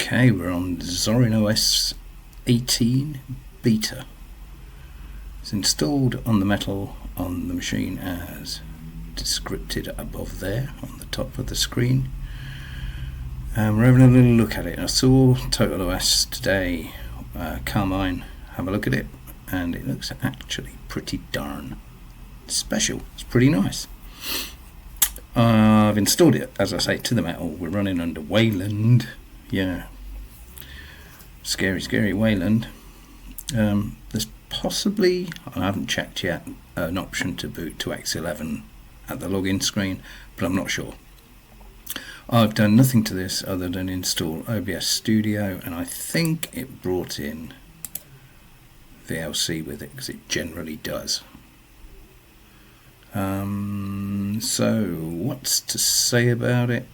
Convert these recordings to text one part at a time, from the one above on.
Okay, we're on Zorin OS 18 beta. It's installed on the metal on the machine as descripted above there on the top of the screen. We're having a little look at it. I saw Total OS today, Carmine, have a look at it, and it looks actually pretty darn special. It's pretty nice. I've installed it, as I say, to the metal. We're running under Wayland. Yeah, scary Wayland. There's possibly, I haven't checked yet, an option to boot to X11 at the login screen, but I'm not sure. I've done nothing to this other than install OBS Studio, and I think it brought in VLC with it, because it generally does. So what's to say about it?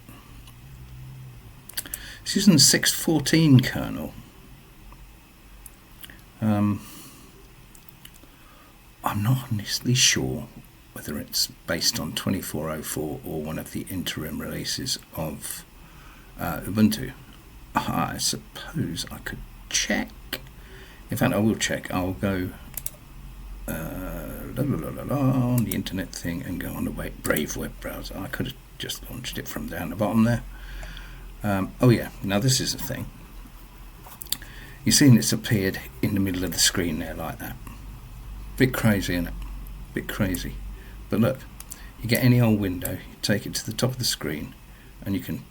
It's using the 6.14 kernel. I'm not honestly sure whether it's based on 24.04 or one of the interim releases of Ubuntu. I suppose I could check. In fact, I will check. I'll go on the internet thing and go on the Brave web browser. I could have just launched it from down the bottom there. Oh yeah, now this is the thing. You've seen it's appeared in the middle of the screen there like that. Bit crazy, isn't it? Bit crazy. But look, you get any old window, you take it to the top of the screen, and you can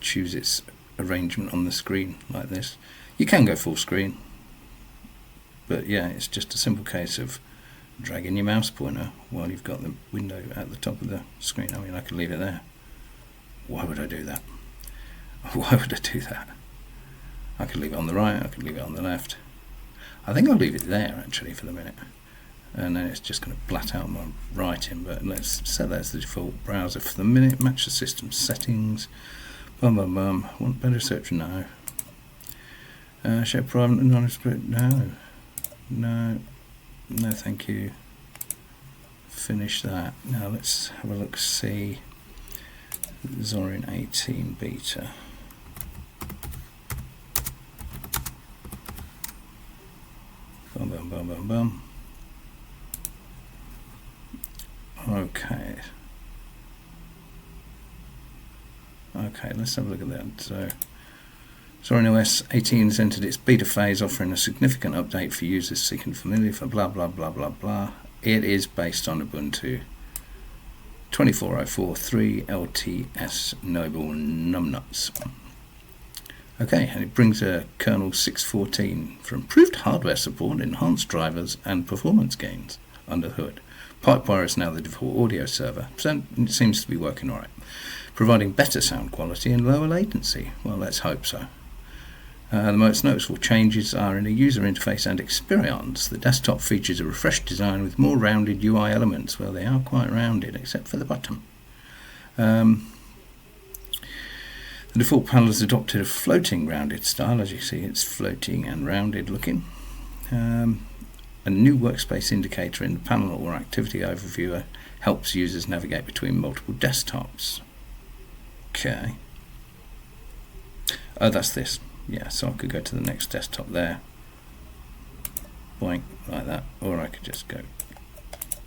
choose its arrangement on the screen like this. You can go full screen, but yeah, it's just a simple case of dragging your mouse pointer while you've got the window at the top of the screen. I mean, I could leave it there. Why would I do that? Why would I do that? I could leave it on the right, I could leave it on the left. I think I'll leave it there actually for the minute, and then it's just going to blat out my writing. But let's set that as the default browser for the minute. Match the system settings. Want better search? No. Show private and non-split? No, thank you. Finish that. Now let's have a look. See Zorin 18 beta. Bum. Okay, let's have a look at that. So Zorin OS 18 has entered its beta phase, offering a significant update for users seeking familiar for blah blah blah blah blah. It is based on Ubuntu 24.04.3 LTS Noble Numbnuts. Okay, and it brings a kernel 6.14 for improved hardware support, enhanced drivers, and performance gains under the hood. Pipewire is now the default audio server, so it seems to be working alright, providing better sound quality and lower latency. Well, let's hope so. The most noticeable changes are in the user interface and experience. The desktop features a refreshed design with more rounded UI elements. Well, they are quite rounded, except for the bottom. The default panel has adopted a floating rounded style. As you see, it's floating and rounded looking. A new workspace indicator in the panel or activity overviewer helps users navigate between multiple desktops. Okay. Oh, that's this. Yeah, so I could go to the next desktop there. Boink, like that. Or I could just go.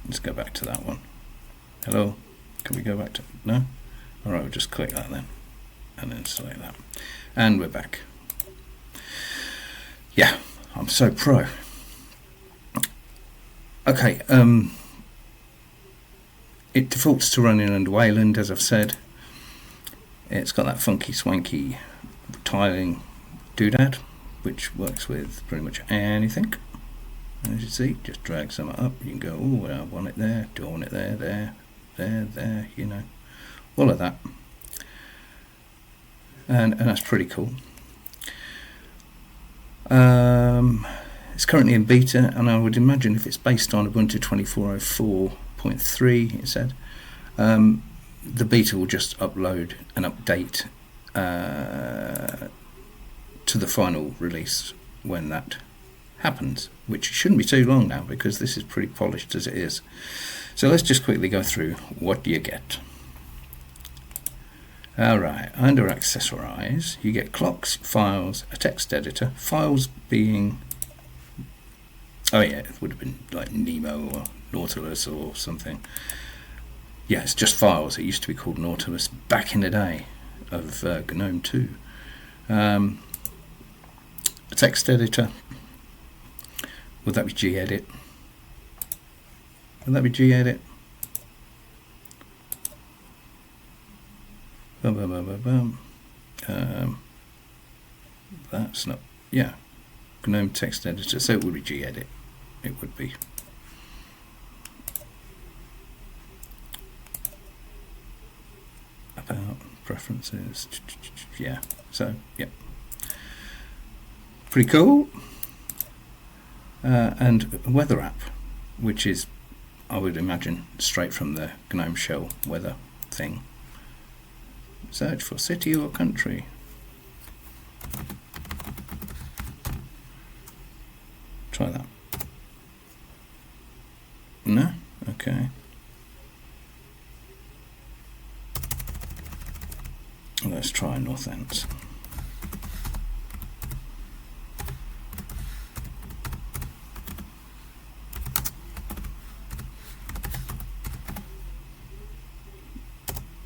Let's go back to that one. Hello? Can we go back to... No? Alright, we'll just click that then. And then select that. And we're back. Yeah, I'm so pro. Okay, it defaults to running under Wayland, as I've said. It's got that funky swanky tiling doodad, which works with pretty much anything. As you see, just drag some up. You can go, oh, I want it there, do I want it there, you know, all of that. And that's pretty cool. It's currently in beta, and I would imagine if it's based on Ubuntu 24.04.3, it said, the beta will just upload an update to the final release when that happens, which shouldn't be too long now because this is pretty polished as it is. So let's just quickly go through what you get. Alright, under accessorize, you get clocks, files, a text editor. Files being, oh yeah, it would have been like Nemo or Nautilus or something. Yeah, it's just files. It used to be called Nautilus back in the day of GNOME 2. A text editor. Would that be gedit? Would that be gedit? That's not, yeah, GNOME text editor, so it would be gedit. It would be. About preferences, yeah, so, yeah. Pretty cool. And a weather app, which is, I would imagine, straight from the GNOME shell weather thing. Search for city or country. Try that. No? Okay. Let's try Northants.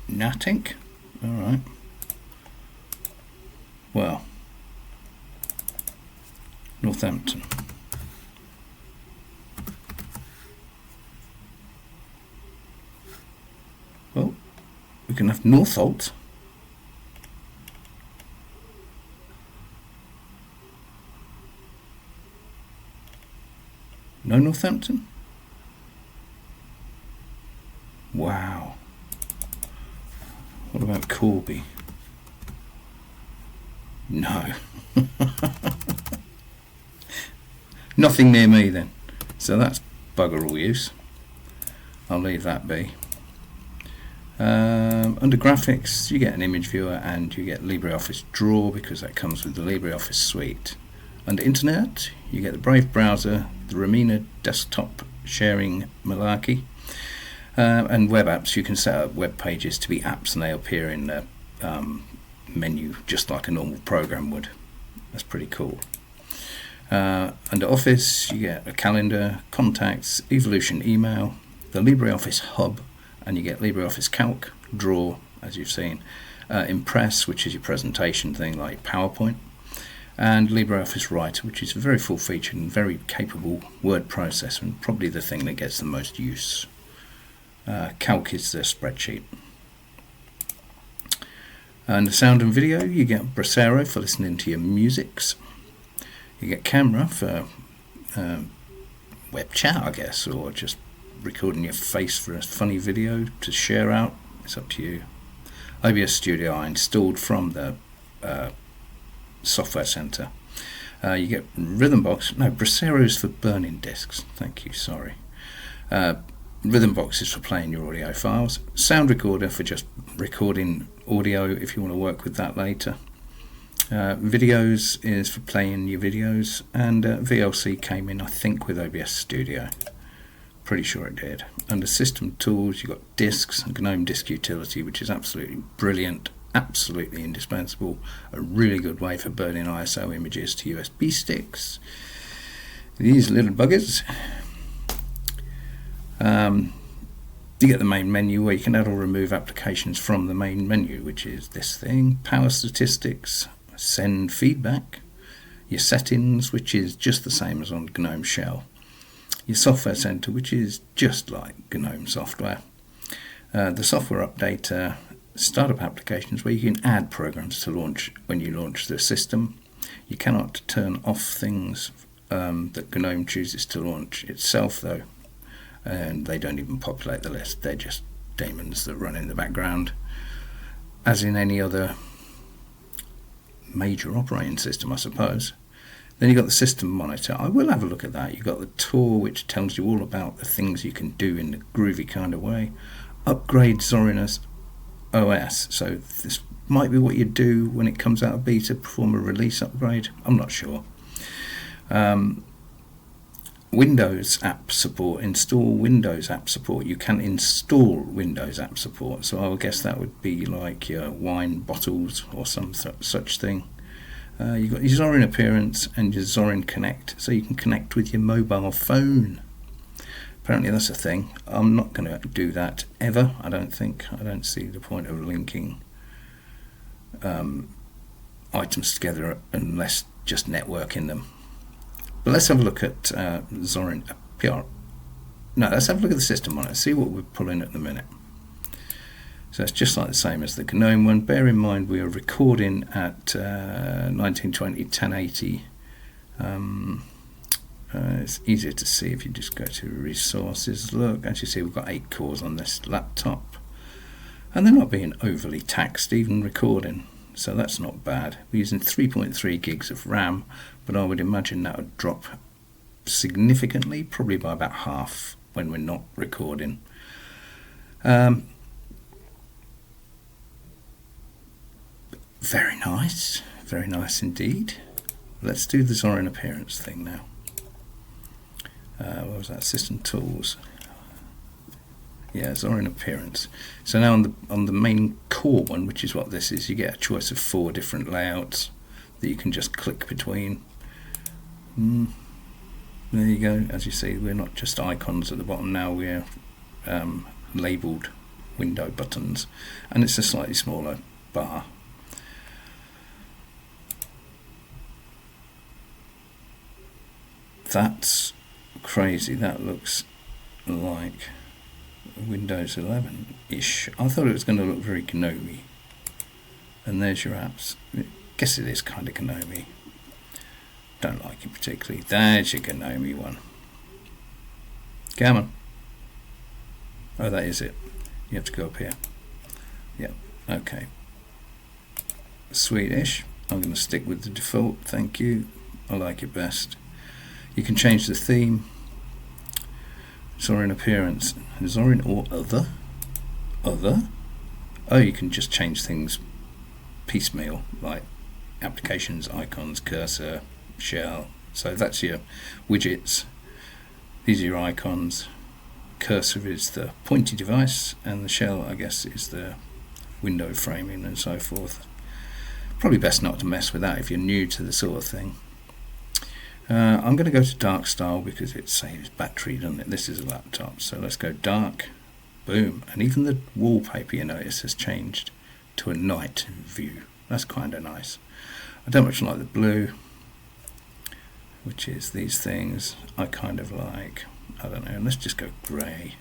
Natink? Alright. Well, Northampton. Well, we can have Northolt. No Northampton? Wow. What about Corby? No. Nothing near me then. So that's bugger all use. I'll leave that be. Under graphics, you get an image viewer and you get LibreOffice Draw because that comes with the LibreOffice suite. Under internet, you get the Brave browser, the Romina desktop sharing malarkey, and web apps. You can set up web pages to be apps and they appear in the menu just like a normal program would. That's pretty cool. Under Office, you get a calendar, contacts, Evolution email, the LibreOffice Hub, and you get LibreOffice Calc, Draw, as you've seen, Impress, which is your presentation thing like PowerPoint, and LibreOffice Writer, which is a very full-featured and very capable word processor, and probably the thing that gets the most use. Calc is the spreadsheet. And the sound and video, you get Bracero for listening to your musics. You get camera for web chat, I guess, or just recording your face for a funny video to share out. It's up to you. OBS Studio I installed from the Software Center. You get Rhythmbox. No, Bracero's for burning discs. Thank you, sorry. Rhythmbox is for playing your audio files. Sound Recorder for just recording audio if you want to work with that later. Videos is for playing your videos, and VLC came in, I think, with OBS Studio. Pretty sure it did. Under System Tools, you've got Disks, and GNOME Disk Utility, which is absolutely brilliant, absolutely indispensable, a really good way for burning ISO images to USB sticks. These little buggers. You get the main menu where you can add or remove applications from the main menu, which is this thing, Power Statistics, Send Feedback, your Settings, which is just the same as on GNOME Shell, your Software Center, which is just like GNOME software, the Software Updater, Startup Applications, where you can add programs to launch when you launch the system. You cannot turn off things that GNOME chooses to launch itself, though, and they don't even populate the list. They're just daemons that run in the background, as in any other major operating system, I suppose. Then you've got the System Monitor. I will have a look at that. You've got the tour, which tells you all about the things you can do in a groovy kind of way. Upgrade Zorin OS. So this might be what you do when it comes out of beta, perform a release upgrade. I'm not sure. Windows app support, install Windows app support. You can install Windows app support, so I would guess that would be like your wine bottles or some such thing. You've got your Zorin Appearance and your Zorin Connect, so you can connect with your mobile phone. Apparently that's a thing. I'm not going to do that ever, I don't think. I don't see the point of linking items together unless just networking them. But let's have a look at Zorin PR. No, let's have a look at the system on it, see what we're pulling at the minute. So it's just like the same as the GNOME one. Bear in mind we are recording at 1920, 1080. It's easier to see if you just go to resources. Look, as you see, we've got 8 cores on this laptop. And they're not being overly taxed, even recording. So that's not bad. We're using 3.3 gigs of RAM, but I would imagine that would drop significantly, probably by about half when we're not recording. Very nice indeed. Let's do the Zorin Appearance thing now. What was that? System Tools. Yeah, Zorin Appearance. So now on the main core one, which is what this is, you get a choice of 4 different layouts that you can just click between. There you go. As you see, we're not just icons at the bottom now, we're labelled window buttons, and it's a slightly smaller bar. That's crazy. That looks like Windows 11-ish. I thought it was going to look very GNOME. And there's your apps. I guess it is kind of GNOME. Don't like it particularly. There's your GNOME one. Come on. Oh, that is it. You have to go up here. Yeah, okay. Swedish. I'm going to stick with the default. Thank you. I like it best. You can change the theme. Zorin Appearance. Zorin or other? Other? Oh, you can just change things piecemeal, like applications, icons, cursor, shell. So that's your widgets. These are your icons. Cursor is the pointy device, and the shell, I guess, is the window framing and so forth. Probably best not to mess with that if you're new to the sort of thing. I'm going to go to dark style because it saves battery, doesn't it? This is a laptop, so let's go dark. Boom. And even the wallpaper, you notice, has changed to a night view. That's kind of nice. I don't much like the blue, which is these things. I kind of like, I don't know, let's just go grey.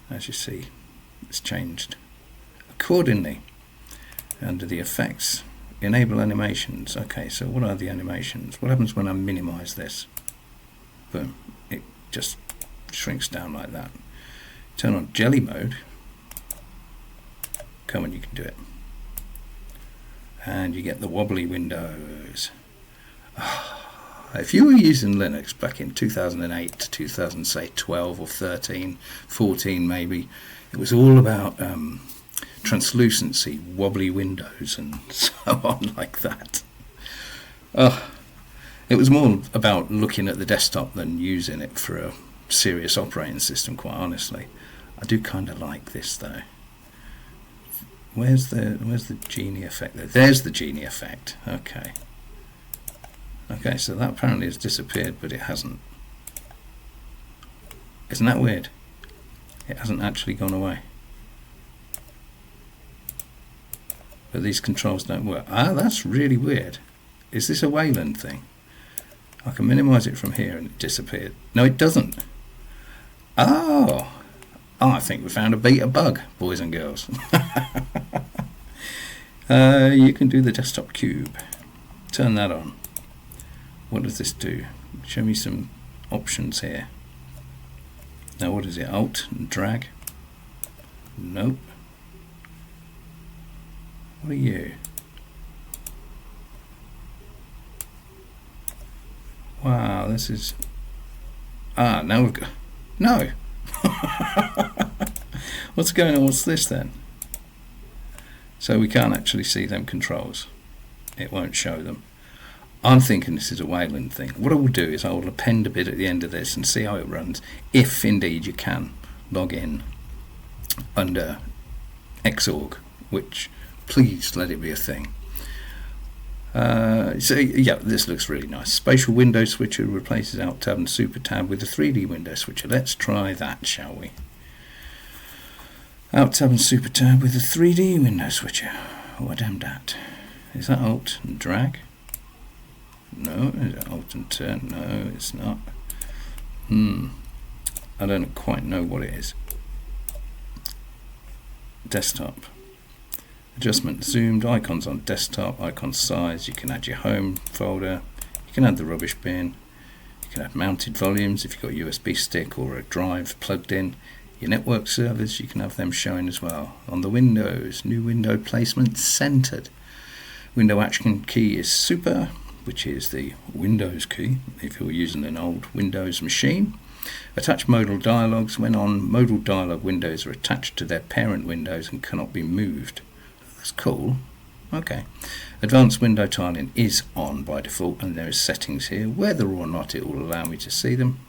As you see, it's changed accordingly. Under the effects, enable animations. Okay, so what are the animations? What happens when I minimize this? Boom, it just shrinks down like that. Turn on jelly mode. Come on, you can do it. And you get the wobbly windows. If you were using Linux back in 2008 to 2012 or 13, 14 maybe, it was all about translucency, wobbly windows and so on like that. It was more about looking at the desktop than using it for a serious operating system, quite honestly. I do kind of like this though. Where's the genie effect there? There's the genie effect. Okay. Okay, so that apparently has disappeared, but it hasn't. Isn't that weird? It hasn't actually gone away. But these controls don't work. Ah, that's really weird. Is this a Wayland thing? I can minimize it from here and it disappeared. No, it doesn't. Oh, I think we found a beta bug, boys and girls. You can do the desktop cube. Turn that on. What does this do? Show me some options here. Now what is it? Alt and drag? Nope. What are you? Wow, this is... Ah, now we've got... No! What's going on? What's this then? So we can't actually see them controls. It won't show them. I'm thinking this is a Wayland thing. What I will do is I will append a bit at the end of this and see how it runs, if indeed you can log in under Xorg, which please let it be a thing. So yeah, this looks really nice. Spatial window switcher replaces Alt tab and Super tab with a 3D window switcher. Let's try that, shall we? Alt tab and Super tab with a 3D window switcher. What am that? Is that Alt and drag? No. Is it Alt and turn? No, it's not. I don't quite know what it is. Desktop. Adjustment zoomed, icons on desktop, icon size, you can add your home folder, you can add the rubbish bin, you can add mounted volumes if you've got a USB stick or a drive plugged in. Your network servers, you can have them showing as well. On the windows, new window placement centered. Window action key is super, which is the Windows key if you're using an old Windows machine. Attach modal dialogues. When on, modal dialog windows are attached to their parent windows and cannot be moved. That's cool. Okay. Advanced window tiling is on by default, and there are settings here. Whether or not it will allow me to see them,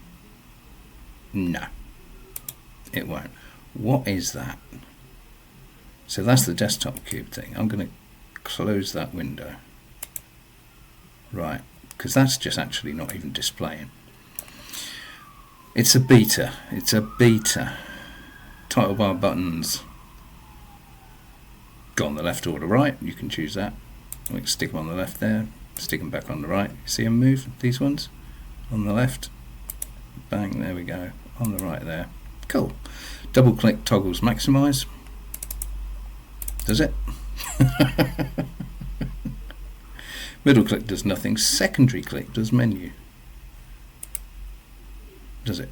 no, it won't. What is that? So that's the desktop cube thing. I'm going to close that window. Right, because that's just actually not even displaying. It's a beta. It's a beta. Title bar buttons. Go on the left or the right, you can choose that. We can stick them on the left there, stick them back on the right. See them move, these ones? On the left, bang, there we go. On the right there, cool. Double click toggles maximize. Does it? Middle click does nothing, secondary click does menu. Does it?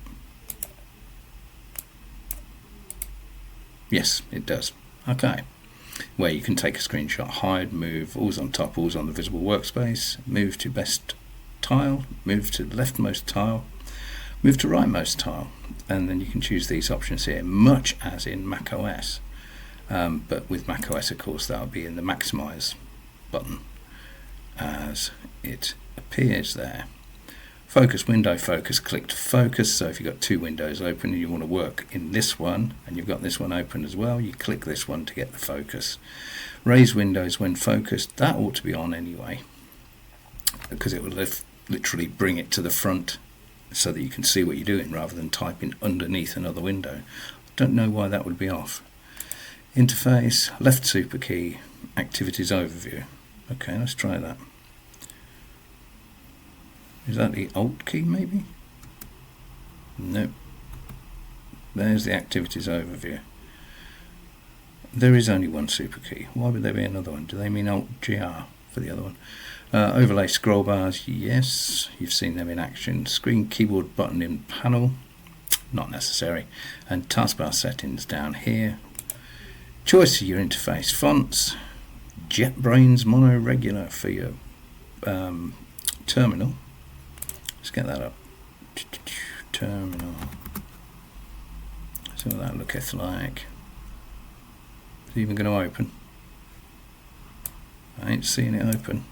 Yes, it does. Okay. Where you can take a screenshot, hide, move, all's on top, all's on the visible workspace, move to best tile, move to leftmost tile, move to rightmost tile, and then you can choose these options here, much as in Mac OS. But with Mac OS, of course, that'll be in the maximize button as it appears there. Focus window, focus, click to focus. So if you've got two windows open and you want to work in this one and you've got this one open as well, you click this one to get the focus. Raise windows when focused. That ought to be on anyway, because it will literally bring it to the front so that you can see what you're doing rather than typing underneath another window. Don't know why that would be off. Interface, left super key, activities overview. Okay, let's try that. Is that the Alt key maybe? Nope. There's the activities overview. There is only one super key. Why would there be another one? Do they mean Alt GR for the other one? Overlay scroll bars, yes. You've seen them in action. Screen keyboard button in panel, not necessary. And taskbar settings down here. Choice of your interface fonts. JetBrains mono regular for your terminal. Let's get that up. Terminal. So what that looketh like. Is it even going to open? I ain't seeing it open.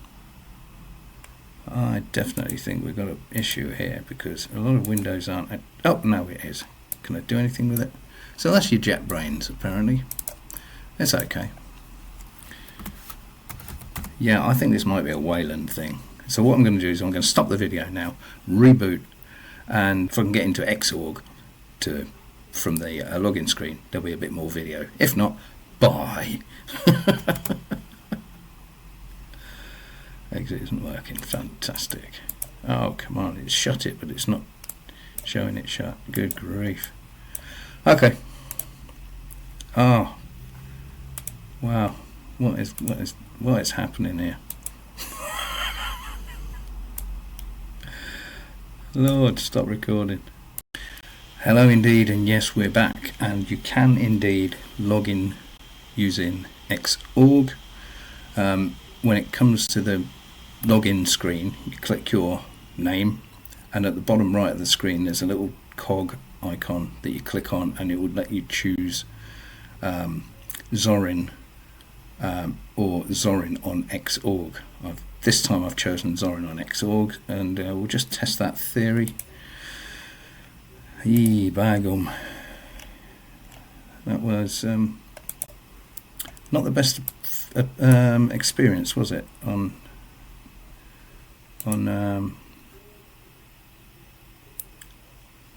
I definitely think we've got an issue here because a lot of windows aren't. Oh, no, it is. Can I do anything with it? So that's your JetBrains apparently. It's okay. Yeah, I think this might be a Wayland thing. So what I'm going to do is I'm going to stop the video now, reboot, and if I can get into Xorg from the login screen, there'll be a bit more video. If not, bye. Exit isn't working. Fantastic. Oh, come on. It's shut it, but it's not showing it shut. Good grief. Okay. Oh. Wow. What is happening here? Lord, stop recording. Hello indeed, and yes, we're back, and you can indeed log in using Xorg. When it comes to the login screen, you click your name, and at the bottom right of the screen there's a little cog icon that you click on, and it would let you choose Zorin or Zorin on Xorg. This time I've chosen Zorin on Xorg, and we'll just test that theory. Yee, bagum. That was not the best experience, was it? On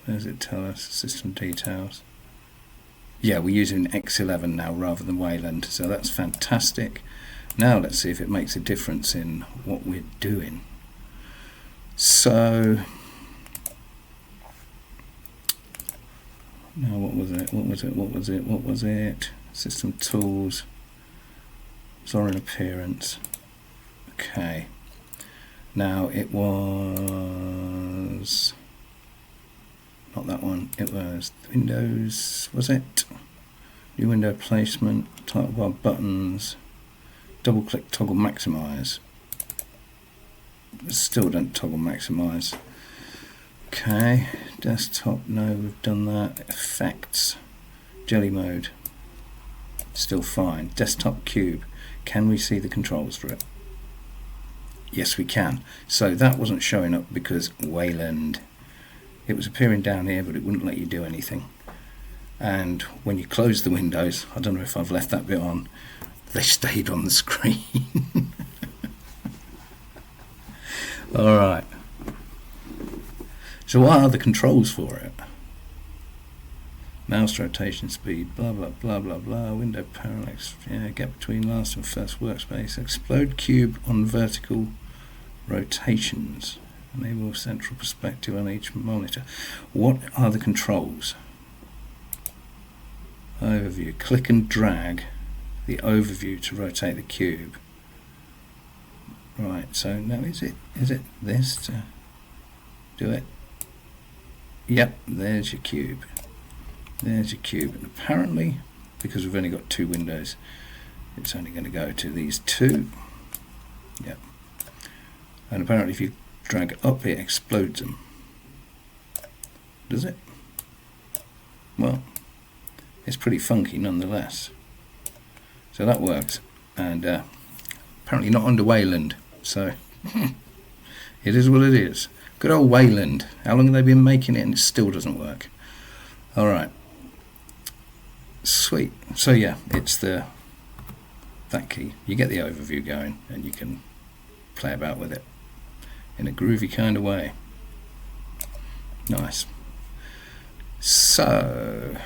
where does it tell us? System details. Yeah, we're using X11 now rather than Wayland, so that's fantastic. Now let's see if it makes a difference in what we're doing. So now what was it? System tools, Zorin appearance. Okay. Now it was not that one, it was Windows, was it? New window placement, title bar buttons, double click toggle maximize. Still don't toggle maximize. Okay, desktop, no, we've done that. Effects, jelly mode, still fine. Desktop cube, can we see the controls for it? Yes, we can. So that wasn't showing up because Wayland. It was appearing down here, but it wouldn't let you do anything. And when you close the windows, I don't know if I've left that bit on, they stayed on the screen. All right. So what are the controls for it? Mouse rotation speed, blah, blah, blah, blah, blah, window parallax, yeah, gap between last and first workspace, explode cube on vertical rotations. Enable central perspective on each monitor. What are the controls? Overview. Click and drag the overview to rotate the cube. Right, so now is it this to do it? Yep, there's your cube. There's your cube. And apparently, because we've only got two windows, it's only going to go to these two. Yep. And apparently if you drag up, it explodes them. Does it? Well, it's pretty funky nonetheless. So that works, and apparently not under Wayland. So it is what it is. Good old Wayland. How long have they been making it, and it still doesn't work? All right. Sweet. So yeah, it's that key. You get the overview going, and you can play about with it in a groovy kind of way. Nice. So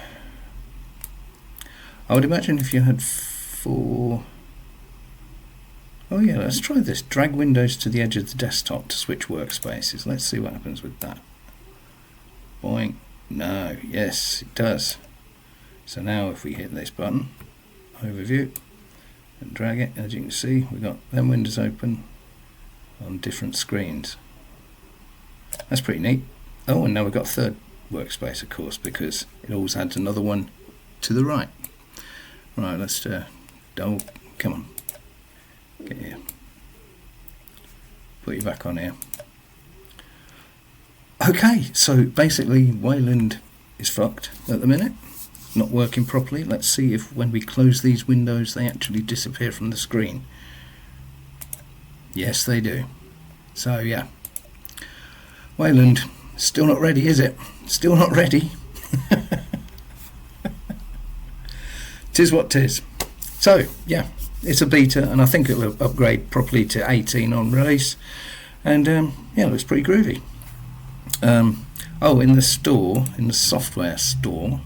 I would imagine if you had four. Oh yeah, let's try this. Drag windows to the edge of the desktop to switch workspaces. Let's see what happens with that. Boing. No. Yes, it does. So now if we hit this button, overview, and drag it, as you can see, we've got them windows open on different screens. That's pretty neat. Oh, and now we've got a third workspace, of course, because it always adds another one to the right. Right, let's double. Come on, get here. Put you back on here. Okay, so basically Wayland is fucked at the minute, not working properly. Let's see if when we close these windows they actually disappear from the screen. Yes, they do. So yeah, Wayland, still not ready, is it? Still not ready. Tis what tis. So yeah, it's a beta, and I think it will upgrade properly to 18 on release. And yeah, it looks pretty groovy. Oh, in the store, in the software store,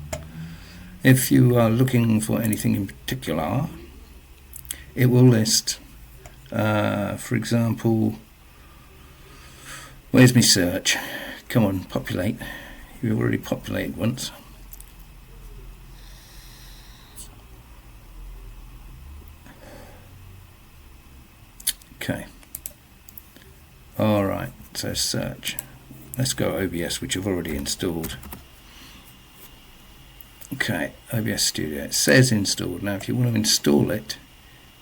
if you are looking for anything in particular, it will list, for example, where's my search? Come on, populate. You've already populated once. Okay. Alright, so search. Let's go OBS, which I've already installed. Okay, OBS Studio. It says installed. Now if you want to install it,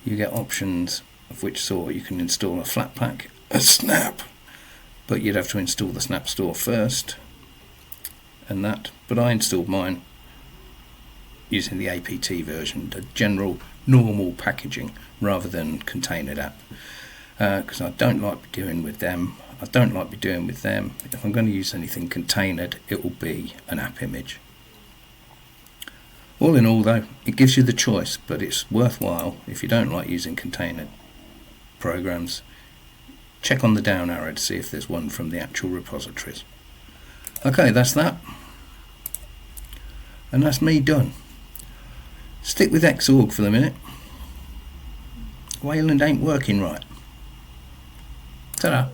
you get options of which sort. You can install a Flatpak, a Snap, but you'd have to install the Snap Store first, and that. But I installed mine using the APT version, the general normal packaging rather than container app, because I don't like doing with them. I don't like doing with them. If I'm going to use anything containered, it will be an app image. All in all though, it gives you the choice, but it's worthwhile if you don't like using container programs. Check on the down arrow to see if there's one from the actual repositories. Okay, that's that. And that's me done. Stick with Xorg for the minute. Wayland ain't working right. Ta-da.